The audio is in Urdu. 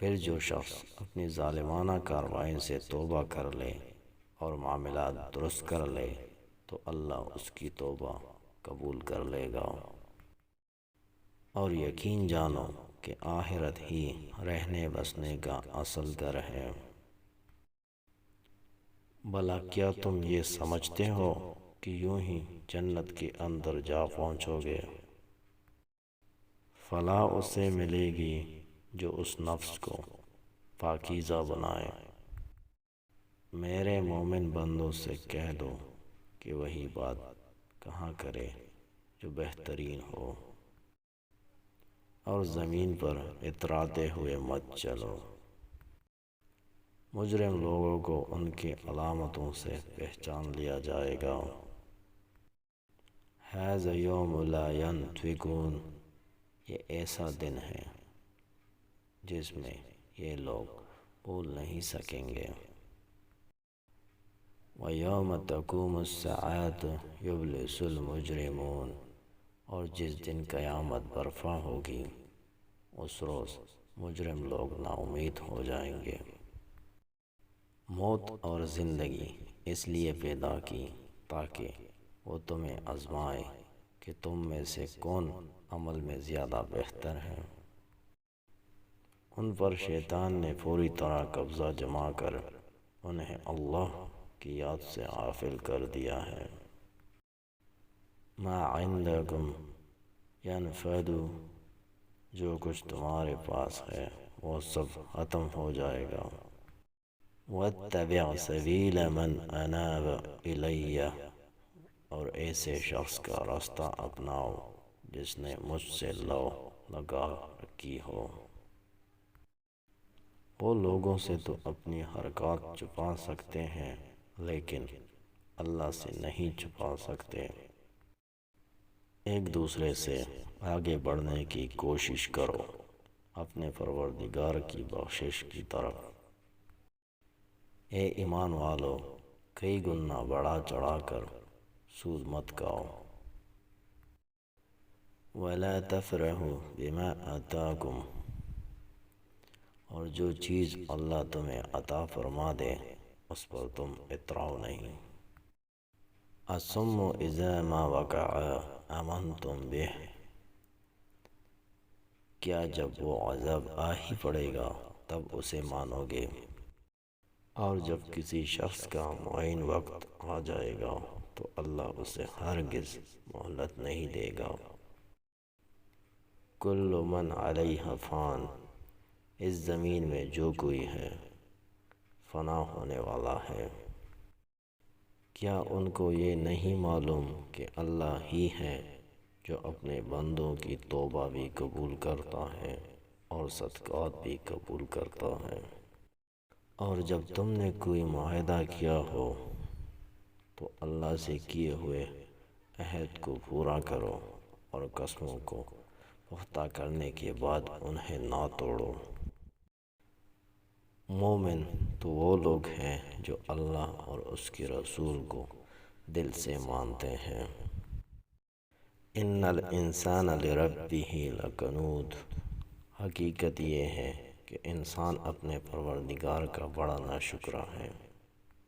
پھر جو شخص اپنی ظالمانہ کارروائی سے توبہ کر لے اور معاملات درست کر لے تو اللہ اس کی توبہ قبول کر لے گا۔ اور یقین جانو کہ آخرت ہی رہنے بسنے کا اصل گھر ہے۔ بھلا کیا تم یہ سمجھتے ہو کہ یوں ہی جنت کے اندر جا پہنچو گے؟ فلاح اسے ملے گی جو اس نفس کو پاکیزہ بنائے۔ میرے مومن بندوں سے کہہ دو کہ وہی بات کہا کرے جو بہترین ہو، اور زمین پر اتراتے ہوئے مت چلو۔ مجرم لوگوں کو ان کی علامتوں سے پہچان لیا جائے گا۔ ھذا یوم لا ینطقون، یہ ایسا دن ہے جس میں یہ لوگ بول نہیں سکیں گے۔ وَيَوْمَ تَقُومُ السَّاعَةُ يُبْلِسُ الْمُجْرِمُونَ، اور جس دن قیامت برپا ہوگی اس روز مجرم لوگ نا امید ہو جائیں گے۔ موت اور زندگی اس لیے پیدا کی تاکہ وہ تمہیں آزمائے کہ تم میں سے کون عمل میں زیادہ بہتر ہے۔ ان پر شیطان نے پوری طرح قبضہ جما کر انہیں اللہ کی یاد سے غافل کر دیا ہے۔ ما عندکم ینفد، جو کچھ تمہارے پاس ہے وہ سب ختم ہو جائے گا۔ وَاتَّبِعْ سَبِيلَ مَنْ أَنَابَ إِلَيَّ، اور ایسے شخص کا راستہ اپناؤ جس نے مجھ سے لو لگا رکھی ہو۔ وہ لوگوں سے تو اپنی حرکات چھپا سکتے ہیں لیکن اللہ سے نہیں چھپا سکتے۔ ایک دوسرے سے آگے بڑھنے کی کوشش کرو اپنے پروردگار کی بخشش کی طرف۔ اے ایمان والو، کئی گنا بڑھا چڑھا کر سود مت کھاؤ۔ وَلَا تَفْرَحُوا بِمَا آتَاكُمْ، اور جو چیز اللہ تمہیں عطا فرما دے اس پر تم اتراؤ نہیں۔ الصُّمُّ إِذَا مَا وَقَعَ آمَنْتُمْ بِهِ، کیا جب وہ عذاب آ ہی پڑے گا تب اسے مانو گے؟ اور جب کسی شخص کا معین وقت آ جائے گا تو اللہ اسے ہرگز مہلت نہیں دے گا۔ کل من علیہا فان، اس زمین میں جو کوئی ہے فنا ہونے والا ہے۔ کیا ان کو یہ نہیں معلوم کہ اللہ ہی ہے جو اپنے بندوں کی توبہ بھی قبول کرتا ہے اور صدقات بھی قبول کرتا ہے؟ اور جب تم نے کوئی معاہدہ کیا ہو تو اللہ سے کیے ہوئے عہد کو پورا کرو اور قسموں کو پختہ کرنے کے بعد انہیں نہ توڑو۔ مومن تو وہ لوگ ہیں جو اللہ اور اس کے رسول کو دل سے مانتے ہیں۔ ان الانسان لربہ لکنود، حقیقت یہ ہے کہ انسان اپنے پروردگار کا بڑا ناشکرا ہے۔